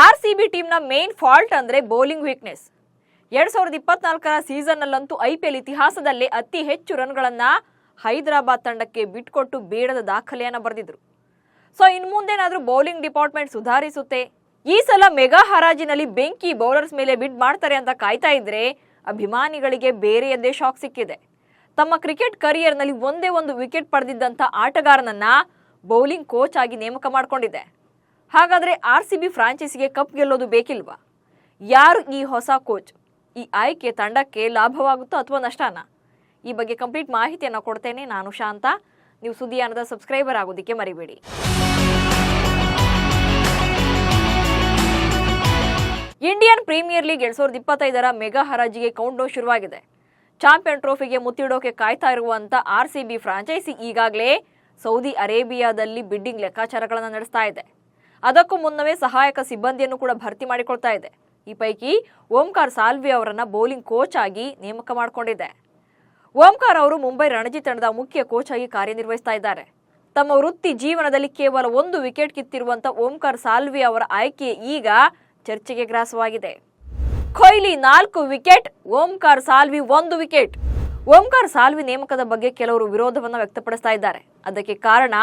RCB ಟೀಮ್ನ main fault ಅಂದ್ರೆ bowling weakness. 2024ರ ಸೀಸನ್ನಲ್ಲಂತೂ IPL ಇತಿಹಾಸದಲ್ಲೇ ಅತಿ ಹೆಚ್ಚು ರನ್ಗಳನ್ನ ಹೈದರಾಬಾದ್ ತಂಡಕ್ಕೆ ಬಿಟ್ಕೊಟ್ಟು ಬೇಡದ ದಾಖಲೆಯನ್ನ ಬರೆದಿದ್ರು. ಸೊ ಇನ್ನು ಮುಂದೇನಾದ್ರೂ ಬೌಲಿಂಗ್ ಡಿಪಾರ್ಟ್ಮೆಂಟ್ ಸುಧಾರಿಸುತ್ತೆ, ಈ ಸಲ ಮೆಗಾ ಹರಾಜಿನಲ್ಲಿ ಬೆಂಕಿ ಬೌಲರ್ಸ್ ಮೇಲೆ ಬಿಡ್ ಮಾಡ್ತಾರೆ ಅಂತ ಕಾಯ್ತಾ ಇದ್ರೆ ಅಭಿಮಾನಿಗಳಿಗೆ ಬೇರೆಯದ್ದೇ ಶಾಕ್ ಸಿಕ್ಕಿದೆ. ತಮ್ಮ ಕ್ರಿಕೆಟ್ ಕರಿಯರ್ನಲ್ಲಿ ಒಂದೇ ಒಂದು ವಿಕೆಟ್ ಪಡೆದಿದ್ದಂಥ ಆಟಗಾರನನ್ನ ಬೌಲಿಂಗ್ ಕೋಚ್ ಆಗಿ ನೇಮಕ ಮಾಡಿಕೊಂಡಿದೆ. ಹಾಗಾದ್ರೆ ಆರ್ಸಿಬಿ ಫ್ರಾಂಚೈಸಿಗೆ ಕಪ್ ಗೆಲ್ಲೋದು ಬೇಕಿಲ್ವಾ? ಯಾರು ಈ ಹೊಸ ಕೋಚ್? ಈ ಆಯ್ಕೆ ತಂಡಕ್ಕೆ ಲಾಭವಾಗುತ್ತೋ ಅಥವಾ ನಷ್ಟನಾ? ಈ ಬಗ್ಗೆ ಕಂಪ್ಲೀಟ್ ಮಾಹಿತಿಯನ್ನು ಕೊಡ್ತೇನೆ. ನಾನು ಶಾಂತ. ನೀವು ಸುದ್ದಿಯಾನದ ಸಬ್ಸ್ಕ್ರೈಬರ್ ಆಗೋದಕ್ಕೆ ಮರಿಬೇಡಿ. ಇಂಡಿಯನ್ ಪ್ರೀಮಿಯರ್ ಲೀಗ್ 2025ರ ಮೆಗಾ ಹರಾಜಿಗೆ ಕೌಂಟ್ ಡೌನ್ ಶುರುವಾಗಿದೆ. ಚಾಂಪಿಯನ್ ಟ್ರೋಫಿಗೆ ಮುತ್ತಿಡೋಕೆ ಕಾಯ್ತಾ ಇರುವಂತ ಆರ್ಸಿಬಿ ಫ್ರಾಂಚೈಸಿ ಈಗಾಗಲೇ ಸೌದಿ ಅರೇಬಿಯಾದಲ್ಲಿ ಬಿಡ್ಡಿಂಗ್ ಲೆಕ್ಕಾಚಾರಗಳನ್ನು ನಡೆಸ್ತಾ ಇದೆ. ಅದಕ್ಕೂ ಮುನ್ನವೇ ಸಹಾಯಕ ಸಿಬ್ಬಂದಿಯನ್ನು ಕೂಡ ಭರ್ತಿ ಮಾಡಿಕೊಳ್ತಾ ಇದೆ. ಈ ಪೈಕಿ ಓಂಕಾರ್ ಸಾಲ್ವಿ ಅವರನ್ನ ಬೌಲಿಂಗ್ ಕೋಚ್ ಆಗಿ ನೇಮಕ ಮಾಡಿಕೊಂಡಿದೆ. ಓಂಕಾರ್ ಅವರು ಮುಂಬೈ ರಣಜಿ ತಂಡದ ಮುಖ್ಯ ಕೋಚ್ ಆಗಿ ಕಾರ್ಯನಿರ್ವಹಿಸ್ತಾ ಇದ್ದಾರೆ. ತಮ್ಮ ವೃತ್ತಿ ಜೀವನದಲ್ಲಿ ಕೇವಲ ಒಂದು ವಿಕೆಟ್ ಕಿತ್ತಿರುವಂತ ಓಂಕಾರ್ ಸಾಲ್ವಿ ಅವರ ಆಯ್ಕೆ ಈಗ ಚರ್ಚೆಗೆ ಗ್ರಾಸವಾಗಿದೆ. Kohli 4 wicket, Omkar Salvi 1 wicket. ಓಂಕಾರ್ ಸಾಲ್ವಿ ನೇಮಕದ ಬಗ್ಗೆ ಕೆಲವರು ವಿರೋಧವನ್ನು ವ್ಯಕ್ತಪಡಿಸ್ತಾ ಇದ್ದಾರೆ. ಅದಕ್ಕೆ ಕಾರಣ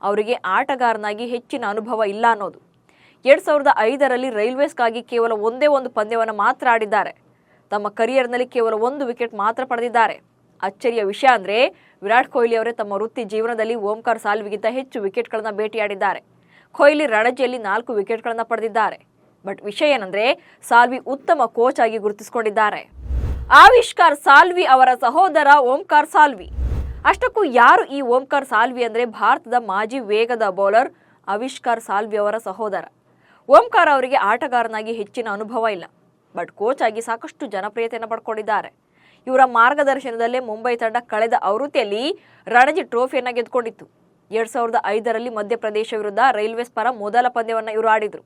ಅವರಿಗೆ ಆಟಗಾರನಾಗಿ ಹೆಚ್ಚಿನ ಅನುಭವ ಇಲ್ಲ ಅನ್ನೋದು. 2005ರಲ್ಲಿ ರೈಲ್ವೇಸ್ಗಾಗಿ ಕೇವಲ ಒಂದೇ ಒಂದು ಪಂದ್ಯವನ್ನು ಮಾತ್ರ ಆಡಿದ್ದಾರೆ. ತಮ್ಮ ಕರಿಯರ್ನಲ್ಲಿ ಕೇವಲ 1 ವಿಕೆಟ್ ಮಾತ್ರ ಪಡೆದಿದ್ದಾರೆ. ಅಚ್ಚರಿಯ ವಿಷಯ ಅಂದ್ರೆ ವಿರಾಟ್ ಕೊಹ್ಲಿ ಅವರೇ ತಮ್ಮ ವೃತ್ತಿ ಜೀವನದಲ್ಲಿ ಓಂಕಾರ್ ಸಾಲ್ವಿಗಿಂತ ಹೆಚ್ಚು ವಿಕೆಟ್ಗಳನ್ನ ಭೇಟಿಯಾಡಿದ್ದಾರೆ. ಕೊಹ್ಲಿ ರಣಜಿಯಲ್ಲಿ 4 ವಿಕೆಟ್ಗಳನ್ನ ಪಡೆದಿದ್ದಾರೆ. ಬಟ್ ವಿಷಯ ಏನಂದ್ರೆ ಸಾಲ್ವಿ ಉತ್ತಮ ಕೋಚ್ ಆಗಿ ಗುರುತಿಸಿಕೊಂಡಿದ್ದಾರೆ. ಆವಿಷ್ಕಾರ್ ಸಾಲ್ವಿ ಅವರ ಸಹೋದರ ಓಂಕಾರ್ ಸಾಲ್ವಿ. ಅಷ್ಟಕ್ಕೂ ಯಾರು ಈ ಓಂಕಾರ್ ಸಾಲ್ವಿ ಅಂದ್ರೆ ಭಾರತದ ಮಾಜಿ ವೇಗದ ಬೌಲರ್ ಆವಿಷ್ಕಾರ್ ಸಾಲ್ವಿ ಅವರ ಸಹೋದರ. ಓಂಕಾರ್ ಅವರಿಗೆ ಆಟಗಾರನಾಗಿ ಹೆಚ್ಚಿನ ಅನುಭವ ಇಲ್ಲ, ಬಟ್ ಕೋಚ್ ಆಗಿ ಸಾಕಷ್ಟು ಜನಪ್ರಿಯತೆಯನ್ನು ಪಡ್ಕೊಂಡಿದ್ದಾರೆ. ಇವರ ಮಾರ್ಗದರ್ಶನದಲ್ಲೇ ಮುಂಬೈ ತಂಡ ಕಳೆದ ಆವೃತ್ತಿಯಲ್ಲಿ ರಣಜಿ ಟ್ರೋಫಿಯನ್ನ ಗೆದ್ದುಕೊಂಡಿತ್ತು. 2005ರಲ್ಲಿ ಮಧ್ಯಪ್ರದೇಶ ವಿರುದ್ಧ ರೈಲ್ವೇಸ್ ಪರ ಮೊದಲ ಪಂದ್ಯವನ್ನ ಇವರು ಆಡಿದ್ರು.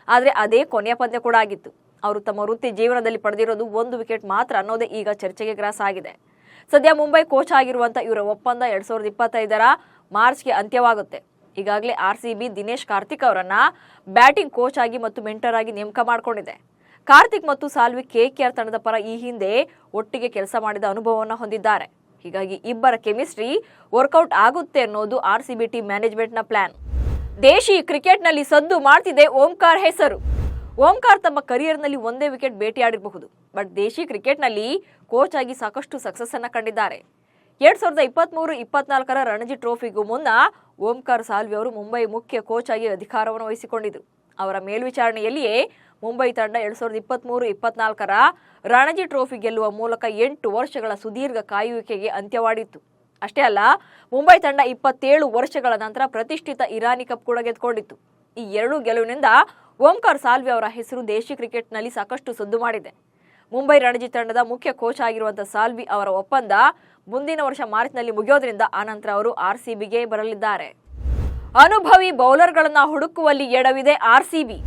ಆದರೆ ಅದೇ ಕೊನೆಯ ಪಂದ್ಯ ಕೂಡ ಆಗಿತ್ತು. ಅವರು ತಮ್ಮ ವೃತ್ತಿ ಜೀವನದಲ್ಲಿ ಪಡೆದಿರೋದು 1 ವಿಕೆಟ್ ಮಾತ್ರ ಅನ್ನೋದೇ ಈಗ ಚರ್ಚೆಗೆ ಗ್ರಾಸ ಆಗಿದೆ. ಸದ್ಯ ಮುಂಬೈ ಕೋಚ್ ಆಗಿರುವಂತ ಇವರ ಒಪ್ಪಂದ 2025ರ ಮಾರ್ಚ್ಗೆ ಅಂತ್ಯವಾಗುತ್ತೆ. ಈಗಾಗಲೇ ಆರ್ಸಿಬಿ ದಿನೇಶ್ ಕಾರ್ತಿಕ್ ಅವರನ್ನ ಬ್ಯಾಟಿಂಗ್ ಕೋಚ್ ಆಗಿ ಮತ್ತು ಮೆಂಟರ್ ಆಗಿ ನೇಮಕ ಮಾಡಿಕೊಂಡಿದೆ. ಕಾರ್ತಿಕ್ ಮತ್ತು ಸಾಲ್ವಿ ಕೆಕೆಆರ್ ತಂಡದ ಪರ ಈ ಹಿಂದೆ ಒಟ್ಟಿಗೆ ಕೆಲಸ ಮಾಡಿದ ಅನುಭವವನ್ನು ಹೊಂದಿದ್ದಾರೆ. ಹೀಗಾಗಿ ಇಬ್ಬರ ಕೆಮಿಸ್ಟ್ರಿ ವರ್ಕೌಟ್ ಆಗುತ್ತೆ ಅನ್ನೋದು ಆರ್ಸಿಬಿ ಟೀಮ್ ಮ್ಯಾನೇಜ್ಮೆಂಟ್ನ ಪ್ಲಾನ್. ದೇಶಿ ಕ್ರಿಕೆಟ್ನಲ್ಲಿ ಸದ್ದು ಮಾಡ್ತಿದೆ ಓಂಕಾರ್ ಹೆಸರು. ಓಂಕಾರ್ ತಮ್ಮ ಕರಿಯರ್ನಲ್ಲಿ ಒಂದೇ ವಿಕೆಟ್ ಭೇಟಿಯಾಡಿರಬಹುದು, ಬಟ್ ದೇಶಿ ಕ್ರಿಕೆಟ್ನಲ್ಲಿ ಕೋಚ್ ಆಗಿ ಸಾಕಷ್ಟು ಸಕ್ಸಸ್ ಅನ್ನ ಕಂಡಿದ್ದಾರೆ. 2023-24ರ ರಣಜಿ ಟ್ರೋಫಿಗೂ ಮುನ್ನ ಓಂಕಾರ್ ಸಾಲ್ವಿ ಅವರು ಮುಂಬೈ ಮುಖ್ಯ ಕೋಚ್ ಆಗಿ ಅಧಿಕಾರವನ್ನು ವಹಿಸಿಕೊಂಡಿದ್ರು. ಅವರ ಮೇಲ್ವಿಚಾರಣೆಯಲ್ಲಿಯೇ ಮುಂಬೈ ತಂಡ 2023-24ರ ರಣಜಿ ಟ್ರೋಫಿ ಗೆಲ್ಲುವ ಮೂಲಕ 8 ವರ್ಷಗಳ ಸುದೀರ್ಘ ಕಾಯುವಿಕೆಗೆ ಅಂತ್ಯವಾಡಿತ್ತು. ಅಷ್ಟೇ ಅಲ್ಲ, ಮುಂಬೈ ತಂಡ 27 ವರ್ಷಗಳ ನಂತರ ಪ್ರತಿಷ್ಠಿತ ಇರಾನಿ ಕಪ್ ಕೂಡ ಗೆದ್ದುಕೊಂಡಿತ್ತು. ಈ 2 ಗೆಲುವಿನಿಂದ ಓಂಕಾರ್ ಸಾಲ್ವಿ ಅವರ ಹೆಸರು ದೇಶಿ ಕ್ರಿಕೆಟ್ನಲ್ಲಿ ಸಾಕಷ್ಟು ಸದ್ದು ಮಾಡಿದೆ. ಮುಂಬೈ ರಣಜಿ ತಂಡದ ಮುಖ್ಯ ಕೋಚ್ ಆಗಿರುವಂತಹ ಸಾಲ್ವಿ ಅವರ ಒಪ್ಪಂದ ಮುಂದಿನ ವರ್ಷ ಮಾರ್ಚ್ನಲ್ಲಿ ಮುಗಿಯೋದ್ರಿಂದ ಆನಂತರ ಅವರು ಆರ್ಸಿಬಿಗೆ ಬರಲಿದ್ದಾರೆ. ಅನುಭವಿ ಬೌಲರ್ಗಳನ್ನ ಹುಡುಕುವಲ್ಲಿ ಎಡವಿದೆ ಆರ್ಸಿಬಿ.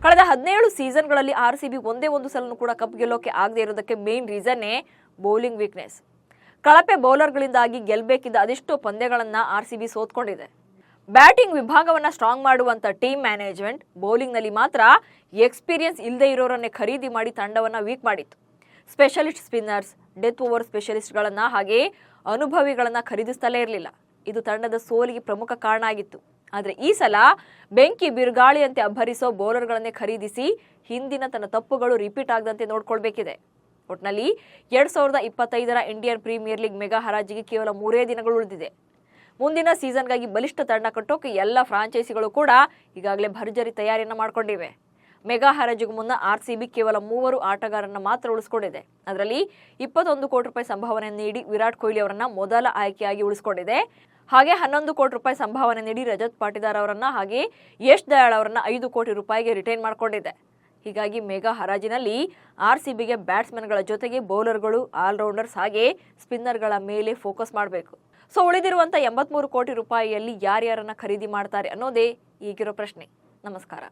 ಕಳೆದ 17 ಸೀಸನ್ಗಳಲ್ಲಿ ಆರ್ಸಿಬಿ ಒಂದೇ ಒಂದು ಸಲನೂ ಕೂಡ ಕಪ್ ಗೆಲ್ಲೋಕೆ ಆಗದೆ ಇರೋದಕ್ಕೆ ಮೇನ್ ರೀಸನ್ನೇ ಬೌಲಿಂಗ್ ವೀಕ್ನೆಸ್. ಕಳಪೆ ಬೌಲರ್ಗಳಿಂದಾಗಿ ಗೆಲ್ಲಬೇಕಿದ್ದ ಅದೆಷ್ಟೋ ಪಂದ್ಯಗಳನ್ನ ಆರ್ಸಿಬಿ ಸೋತ್ಕೊಂಡಿದೆ. ಬ್ಯಾಟಿಂಗ್ ವಿಭಾಗವನ್ನ ಸ್ಟ್ರಾಂಗ್ ಮಾಡುವಂತ ಟೀಮ್ ಮ್ಯಾನೇಜ್ಮೆಂಟ್ ಬೌಲಿಂಗ್ನಲ್ಲಿ ಮಾತ್ರ ಎಕ್ಸ್ಪೀರಿಯನ್ಸ್ ಇಲ್ಲದೆ ಇರೋರನ್ನೇ ಖರೀದಿ ಮಾಡಿ ತಂಡವನ್ನ ವೀಕ್ ಮಾಡಿತ್ತು. ಸ್ಪೆಷಲಿಸ್ಟ್ ಸ್ಪಿನ್ನರ್ಸ್, ಡೆತ್ ಓವರ್ ಸ್ಪೆಷಲಿಸ್ಟ್ಗಳನ್ನ ಹಾಗೆ ಅನುಭವಿಗಳನ್ನ ಖರೀದಿಸ್ತಲೇ ಇರಲಿಲ್ಲ. ಇದು ತಂಡದ ಸೋಲಿಗೆ ಪ್ರಮುಖ ಕಾರಣ ಆಗಿತ್ತು. ಆದರೆ ಈ ಸಲ ಬೆಂಕಿ ಬಿರುಗಾಳಿಯಂತೆ ಅಬ್ಬರಿಸೋ ಬೌಲರ್ಗಳನ್ನೇ ಖರೀದಿಸಿ ಹಿಂದಿನ ತನ್ನ ತಪ್ಪುಗಳು ರಿಪೀಟ್ ಆಗದಂತೆ ನೋಡ್ಕೊಳ್ಬೇಕಿದೆ. ಒಟ್ನಲ್ಲಿ 2025ರ ಇಂಡಿಯನ್ ಪ್ರೀಮಿಯರ್ ಲೀಗ್ ಮೆಗಾ ಹರಾಜಿಗೆ ಕೇವಲ 3 ದಿನಗಳು ಉಳಿದಿದೆ. ಮುಂದಿನ ಸೀಸನ್ಗಾಗಿ ಬಲಿಷ್ಠ ತಂಡ ಕಟ್ಟೋಕೆ ಎಲ್ಲ ಫ್ರಾಂಚೈಸಿಗಳು ಕೂಡ ಈಗಾಗಲೇ ಭರ್ಜರಿ ತಯಾರಿಯನ್ನು ಮಾಡಿಕೊಂಡಿವೆ. ಮೆಗಾ ಹರಾಜಿಗೂ ಮುನ್ನ ಆರ್ಸಿಬಿ ಕೇವಲ 3 ಆಟಗಾರರನ್ನ ಮಾತ್ರ ಉಳಿಸಿಕೊಂಡಿದೆ. ಅದರಲ್ಲಿ 21 ಕೋಟಿ ರೂಪಾಯಿ ಸಂಭಾವನೆ ನೀಡಿ ವಿರಾಟ್ ಕೊಹ್ಲಿ ಅವರನ್ನ ಮೊದಲ ಆಯ್ಕೆಯಾಗಿ ಉಳಿಸಿಕೊಂಡಿದೆ. ಹಾಗೆ 11 ಕೋಟಿ ರೂಪಾಯಿ ಸಂಭಾವನೆ ನೀಡಿ ರಜತ್ ಪಾಟಿದಾರ್ ಅವರನ್ನ ಹಾಗೆ ಯಶ್ ದಯಾಳ್ ಅವರನ್ನ 5 ಕೋಟಿ ರೂಪಾಯಿಗೆ ರಿಟೈನ್ ಮಾಡಿಕೊಂಡಿದೆ. ಹೀಗಾಗಿ ಮೆಗಾ ಹರಾಜಿನಲ್ಲಿ ಆರ್ಸಿಬಿಗೆ ಬ್ಯಾಟ್ಸ್ಮನ್ಗಳ ಜೊತೆಗೆ ಬೌಲರ್ಗಳು, ಆಲ್ರೌಂಡರ್ಸ್ ಹಾಗೆ ಸ್ಪಿನ್ನರ್ಗಳ ಮೇಲೆ ಫೋಕಸ್ ಮಾಡಬೇಕು. ಸೊ ಉಳಿದಿರುವಂಥ 83 ಕೋಟಿ ರೂಪಾಯಿಯಲ್ಲಿ ಯಾರ್ಯಾರನ್ನ ಖರೀದಿ ಮಾಡ್ತಾರೆ ಅನ್ನೋದೇ ಈಗಿರೋ ಪ್ರಶ್ನೆ. ನಮಸ್ಕಾರ.